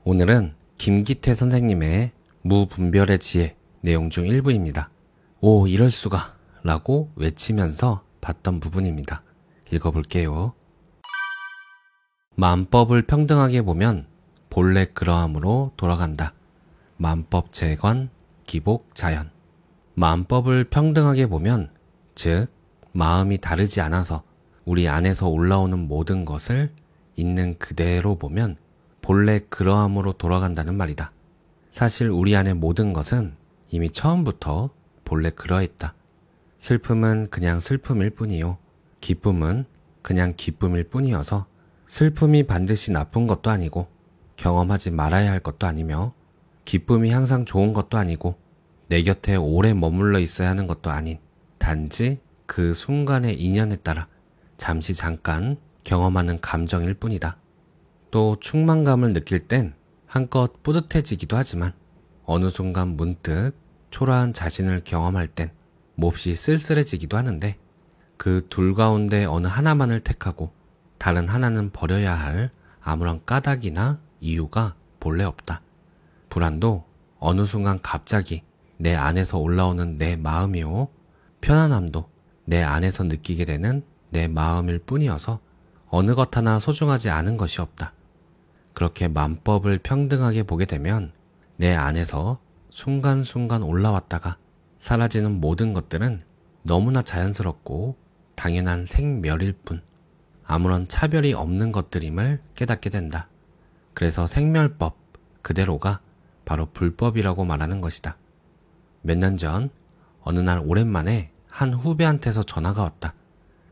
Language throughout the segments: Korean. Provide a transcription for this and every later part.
오늘은 김기태 선생님의 무분별의 지혜 내용 중 일부입니다. 오, 이럴 수가 라고 외치면서 봤던 부분입니다. 읽어볼게요. 만법을 평등하게 보면 본래 그러함으로 돌아간다. 만법 재관, 기복, 자연. 만법을 평등하게 보면, 즉 마음이 다르지 않아서 우리 안에서 올라오는 모든 것을 있는 그대로 보면 본래 그러함으로 돌아간다는 말이다. 사실 우리 안의 모든 것은 이미 처음부터 본래 그러했다. 슬픔은 그냥 슬픔일 뿐이요. 기쁨은 그냥 기쁨일 뿐이어서 슬픔이 반드시 나쁜 것도 아니고 경험하지 말아야 할 것도 아니며 기쁨이 항상 좋은 것도 아니고 내 곁에 오래 머물러 있어야 하는 것도 아닌 단지 그 순간의 인연에 따라 잠시 잠깐 경험하는 감정일 뿐이다. 또 충만감을 느낄 땐 한껏 뿌듯해지기도 하지만 어느 순간 문득 초라한 자신을 경험할 땐 몹시 쓸쓸해지기도 하는데 그 둘 가운데 어느 하나만을 택하고 다른 하나는 버려야 할 아무런 까닭이나 이유가 본래 없다. 불안도 어느 순간 갑자기 내 안에서 올라오는 내 마음이요. 편안함도 내 안에서 느끼게 되는 내 마음일 뿐이어서 어느 것 하나 소중하지 않은 것이 없다. 그렇게 만법을 평등하게 보게 되면 내 안에서 순간순간 올라왔다가 사라지는 모든 것들은 너무나 자연스럽고 당연한 생멸일 뿐 아무런 차별이 없는 것들임을 깨닫게 된다. 그래서 생멸법 그대로가 바로 불법이라고 말하는 것이다. 몇 년 전 어느 날 오랜만에 한 후배한테서 전화가 왔다.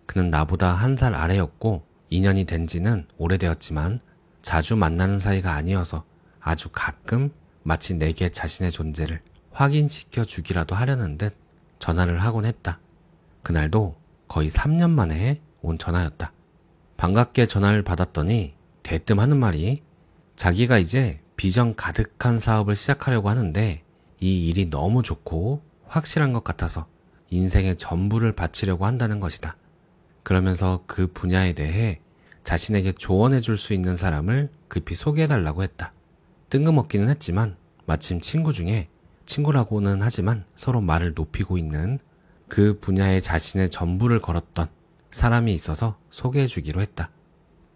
그는 나보다 1살 아래였고 2년이 된 지는 오래되었지만 자주 만나는 사이가 아니어서 아주 가끔 마치 내게 자신의 존재를 확인시켜 주기라도 하려는 듯 전화를 하곤 했다. 그날도 거의 3년 만에 온 전화였다. 반갑게 전화를 받았더니 대뜸 하는 말이 자기가 이제 비전 가득한 사업을 시작하려고 하는데 이 일이 너무 좋고 확실한 것 같아서 인생의 전부를 바치려고 한다는 것이다. 그러면서 그 분야에 대해 자신에게 조언해 줄 수 있는 사람을 급히 소개해달라고 했다. 뜬금없기는 했지만 마침 친구 중에 친구라고는 하지만 서로 말을 높이고 있는 그 분야에 자신의 전부를 걸었던 사람이 있어서 소개해 주기로 했다.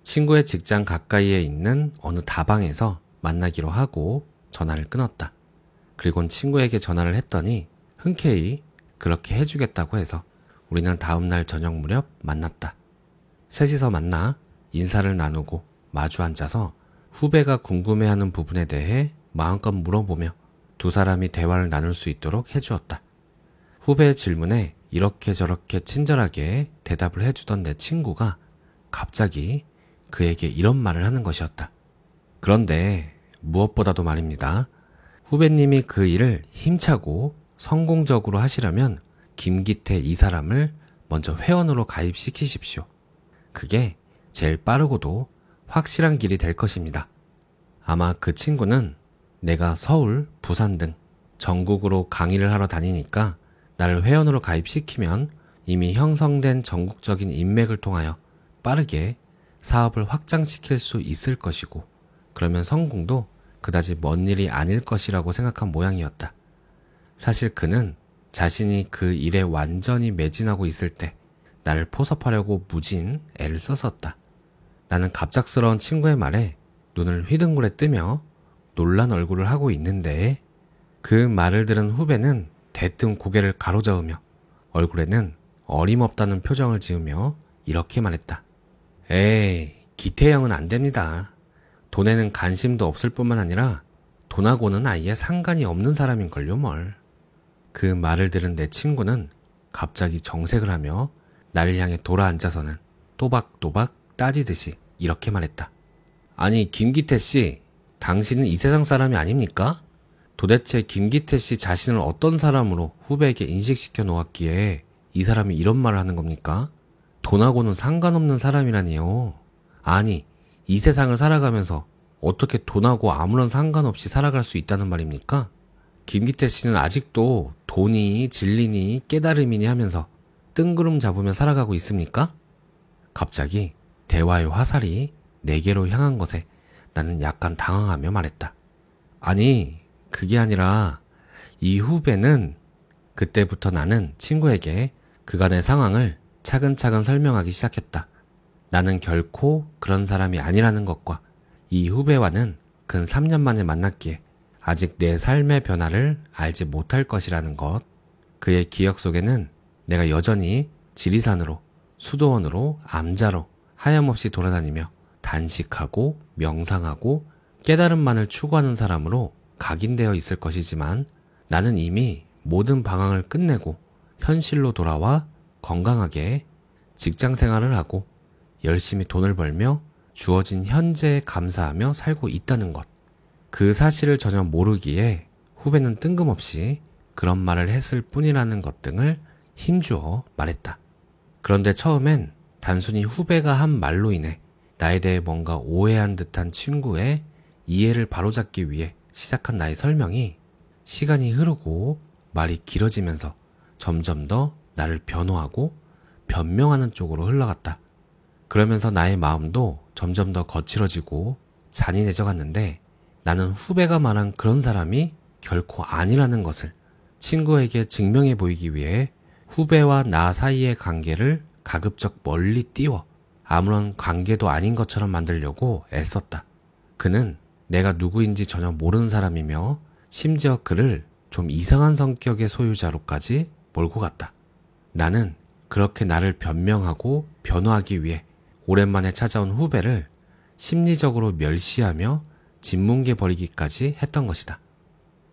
친구의 직장 가까이에 있는 어느 다방에서 만나기로 하고 전화를 끊었다. 그리곤 친구에게 전화를 했더니 흔쾌히 그렇게 해주겠다고 해서 우리는 다음날 저녁 무렵 만났다. 셋이서 만나 인사를 나누고 마주 앉아서 후배가 궁금해하는 부분에 대해 마음껏 물어보며 두 사람이 대화를 나눌 수 있도록 해주었다. 후배의 질문에 이렇게 저렇게 친절하게 대답을 해주던 내 친구가 갑자기 그에게 이런 말을 하는 것이었다. 그런데 무엇보다도 말입니다. 후배님이 그 일을 힘차고 성공적으로 하시려면 김기태 이 사람을 먼저 회원으로 가입시키십시오. 그게 제일 빠르고도 확실한 길이 될 것입니다. 아마 그 친구는 내가 서울, 부산 등 전국으로 강의를 하러 다니니까 나를 회원으로 가입시키면 이미 형성된 전국적인 인맥을 통하여 빠르게 사업을 확장시킬 수 있을 것이고 그러면 성공도 그다지 먼 일이 아닐 것이라고 생각한 모양이었다. 사실 그는 자신이 그 일에 완전히 매진하고 있을 때 나를 포섭하려고 무진 애를 썼었다. 나는 갑작스러운 친구의 말에 눈을 휘둥그레 뜨며 놀란 얼굴을 하고 있는데 그 말을 들은 후배는 대뜸 고개를 가로저으며 얼굴에는 어림없다는 표정을 지으며 이렇게 말했다. 에이, 기태 형은 안 됩니다. 돈에는 관심도 없을 뿐만 아니라 돈하고는 아예 상관이 없는 사람인걸요 뭘. 그 말을 들은 내 친구는 갑자기 정색을 하며 나를 향해 돌아앉아서는 또박또박 따지듯이 이렇게 말했다. 아니 김기태 씨, 당신은 이 세상 사람이 아닙니까? 도대체 김기태 씨 자신을 어떤 사람으로 후배에게 인식시켜 놓았기에 이 사람이 이런 말을 하는 겁니까? 돈하고는 상관없는 사람이라니요. 아니, 이 세상을 살아가면서 어떻게 돈하고 아무런 상관없이 살아갈 수 있다는 말입니까? 김기태 씨는 아직도 돈이 진리니 깨달음이니 하면서 뜬구름 잡으며 살아가고 있습니까? 갑자기 대화의 화살이 내게로 향한 것에 나는 약간 당황하며 말했다. 아니, 그게 아니라 이 후배는 그때부터 나는 친구에게 그간의 상황을 차근차근 설명하기 시작했다. 나는 결코 그런 사람이 아니라는 것과 이 후배와는 근 3년 만에 만났기에 아직 내 삶의 변화를 알지 못할 것이라는 것. 그의 기억 속에는 내가 여전히 지리산으로, 수도원으로, 암자로 하염없이 돌아다니며 단식하고 명상하고 깨달음만을 추구하는 사람으로 각인되어 있을 것이지만 나는 이미 모든 방황을 끝내고 현실로 돌아와 건강하게 직장 생활을 하고 열심히 돈을 벌며 주어진 현재에 감사하며 살고 있다는 것. 그 사실을 전혀 모르기에 후배는 뜬금없이 그런 말을 했을 뿐이라는 것 등을 힘주어 말했다. 그런데 처음엔 단순히 후배가 한 말로 인해 나에 대해 뭔가 오해한 듯한 친구의 이해를 바로잡기 위해 시작한 나의 설명이 시간이 흐르고 말이 길어지면서 점점 더 나를 변호하고 변명하는 쪽으로 흘러갔다. 그러면서 나의 마음도 점점 더 거칠어지고 잔인해져 갔는데 나는 후배가 말한 그런 사람이 결코 아니라는 것을 친구에게 증명해 보이기 위해 후배와 나 사이의 관계를 가급적 멀리 띄워 아무런 관계도 아닌 것처럼 만들려고 애썼다. 그는 내가 누구인지 전혀 모르는 사람이며 심지어 그를 좀 이상한 성격의 소유자로까지 몰고 갔다. 나는 그렇게 나를 변명하고 변호하기 위해 오랜만에 찾아온 후배를 심리적으로 멸시하며 짓뭉개 버리기까지 했던 것이다.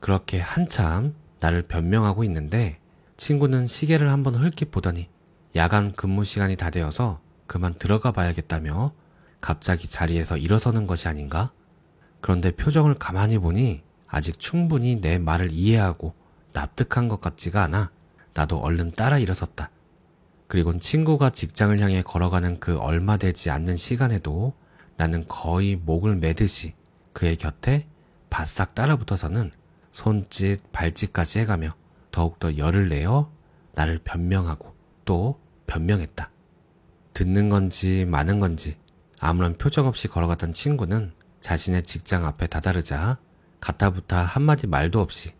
그렇게 한참 나를 변명하고 있는데 친구는 시계를 한번 흘낏 보더니 야간 근무 시간이 다 되어서 그만 들어가 봐야겠다며 갑자기 자리에서 일어서는 것이 아닌가? 그런데 표정을 가만히 보니 아직 충분히 내 말을 이해하고 납득한 것 같지가 않아 나도 얼른 따라 일어섰다. 그리곤 친구가 직장을 향해 걸어가는 그 얼마 되지 않는 시간에도 나는 거의 목을 매듯이 그의 곁에 바싹 따라붙어서는 손짓, 발짓까지 해가며 더욱더 열을 내어 나를 변명하고 또 변명했다. 듣는 건지 마는 건지 아무런 표정 없이 걸어갔던 친구는 자신의 직장 앞에 다다르자 가타부타 한마디 말도 없이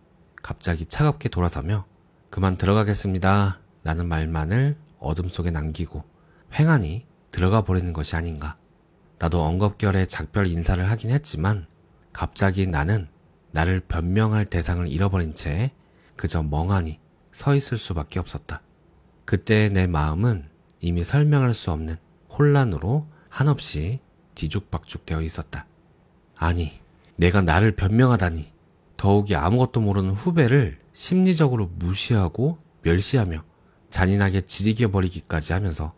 갑자기 차갑게 돌아서며 그만 들어가겠습니다 라는 말만을 어둠 속에 남기고 횡하니 들어가 버리는 것이 아닌가. 나도 엉겁결에 작별 인사를 하긴 했지만 갑자기 나는 나를 변명할 대상을 잃어버린 채 그저 멍하니 서 있을 수밖에 없었다. 그때 내 마음은 이미 설명할 수 없는 혼란으로 한없이 뒤죽박죽 되어 있었다. 아니, 내가 나를 변명하다니. 더욱이 아무것도 모르는 후배를 심리적으로 무시하고 멸시하며 잔인하게 지지겨버리기까지 하면서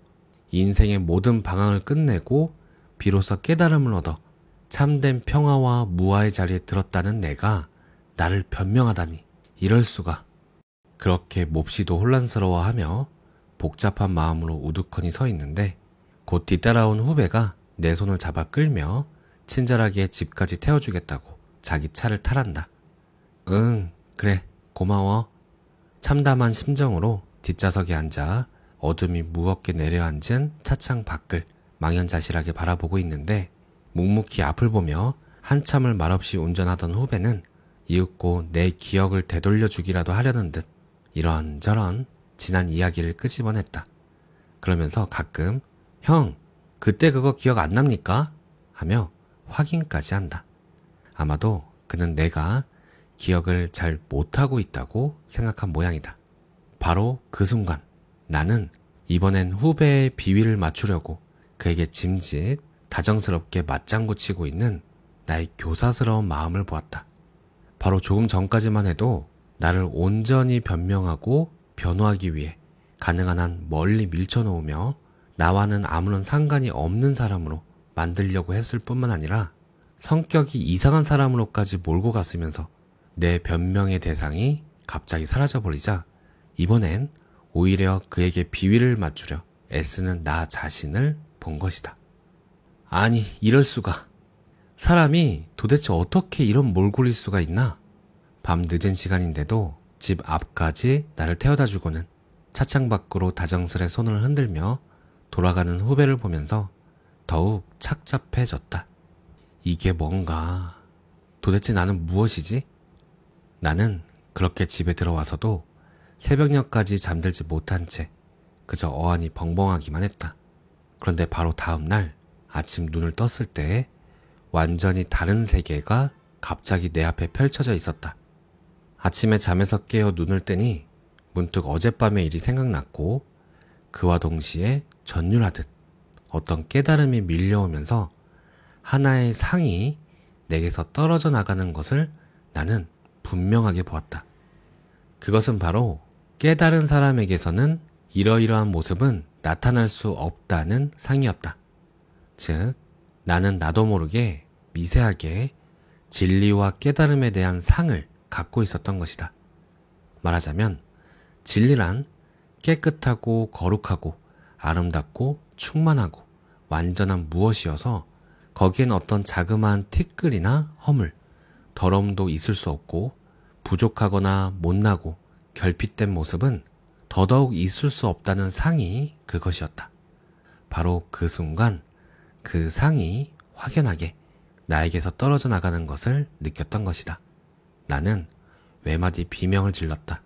인생의 모든 방황을 끝내고 비로소 깨달음을 얻어 참된 평화와 무아의 자리에 들었다는 내가 나를 변명하다니. 이럴 수가. 그렇게 몹시도 혼란스러워하며 복잡한 마음으로 우두커니 서 있는데 곧 뒤따라온 후배가 내 손을 잡아 끌며 친절하게 집까지 태워주겠다고 자기 차를 타란다. 응, 그래, 고마워. 참담한 심정으로 뒷좌석에 앉아 어둠이 무겁게 내려앉은 차창 밖을 망연자실하게 바라보고 있는데 묵묵히 앞을 보며 한참을 말없이 운전하던 후배는 이윽고 내 기억을 되돌려주기라도 하려는 듯 이런저런 지난 이야기를 끄집어냈다. 그러면서 가끔 형, 그때 그거 기억 안 납니까? 하며 확인까지 한다. 아마도 그는 내가 기억을 잘 못하고 있다고 생각한 모양이다. 바로 그 순간 나는 이번엔 후배의 비위를 맞추려고 그에게 짐짓 다정스럽게 맞장구 치고 있는 나의 교사스러운 마음을 보았다. 바로 조금 전까지만 해도 나를 온전히 변명하고 변호하기 위해 가능한 한 멀리 밀쳐놓으며 나와는 아무런 상관이 없는 사람으로 만들려고 했을 뿐만 아니라 성격이 이상한 사람으로까지 몰고 갔으면서 내 변명의 대상이 갑자기 사라져버리자 이번엔 오히려 그에게 비위를 맞추려 애쓰는 나 자신을 본 것이다. 아니, 이럴 수가. 사람이 도대체 어떻게 이런 몰골일 수가 있나? 밤 늦은 시간인데도 집 앞까지 나를 태워다 주고는 차창 밖으로 다정스레 손을 흔들며 돌아가는 후배를 보면서 더욱 착잡해졌다. 이게 뭔가, 도대체 나는 무엇이지? 나는 그렇게 집에 들어와서도 새벽녘까지 잠들지 못한 채 그저 어안이 벙벙하기만 했다. 그런데 바로 다음 날 아침 눈을 떴을 때 완전히 다른 세계가 갑자기 내 앞에 펼쳐져 있었다. 아침에 잠에서 깨어 눈을 뜨니 문득 어젯밤의 일이 생각났고 그와 동시에 전율하듯 어떤 깨달음이 밀려오면서 하나의 상이 내게서 떨어져 나가는 것을 나는 분명하게 보았다. 그것은 바로 깨달은 사람에게서는 이러이러한 모습은 나타날 수 없다는 상이었다. 즉, 나는 나도 모르게 미세하게 진리와 깨달음에 대한 상을 갖고 있었던 것이다. 말하자면 진리란 깨끗하고 거룩하고 아름답고 충만하고 완전한 무엇이어서 거기엔 어떤 자그마한 티끌이나 허물, 더러움도 있을 수 없고 부족하거나 못나고 결핍된 모습은 더더욱 있을 수 없다는 상이 그것이었다. 바로 그 순간 그 상이 확연하게 나에게서 떨어져 나가는 것을 느꼈던 것이다. 나는 외마디 비명을 질렀다.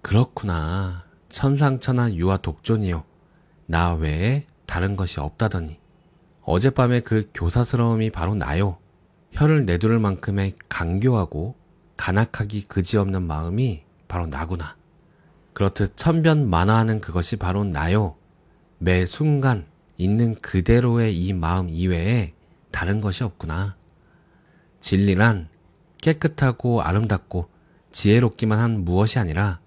그렇구나. 천상천하 유아 독존이요. 나 외에 다른 것이 없다더니. 어젯밤의 그 교사스러움이 바로 나요. 혀를 내두를 만큼의 간교하고 간악하기 그지없는 마음이 바로 나구나. 그렇듯 천변만화하는 그것이 바로 나요. 매 순간 있는 그대로의 이 마음 이외에 다른 것이 없구나. 진리란 깨끗하고 아름답고 지혜롭기만 한 무엇이 아니라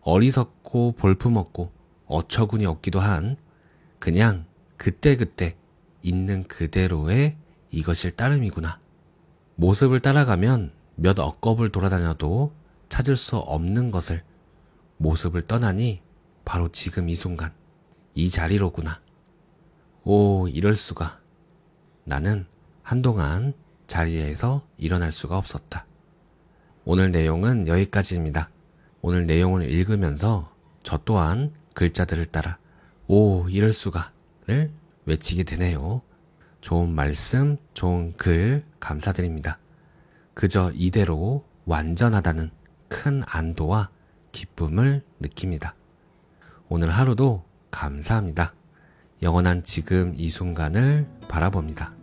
어리석고 볼품없고 어처구니 없기도 한 그냥 그때그때 있는 그대로의 이것일 따름이구나. 모습을 따라가면 몇 억겁을 돌아다녀도 찾을 수 없는 것을 모습을 떠나니 바로 지금 이 순간 이 자리로구나. 오, 이럴 수가. 나는 한동안 자리에서 일어날 수가 없었다. 오늘 내용은 여기까지입니다. 오늘 내용을 읽으면서 저 또한 글자들을 따라 오, 이럴 수가를 외치게 되네요. 좋은 말씀, 좋은 글 감사드립니다. 그저 이대로 완전하다는 큰 안도와 기쁨을 느낍니다. 오늘 하루도 감사합니다. 영원한 지금 이 순간을 바라봅니다.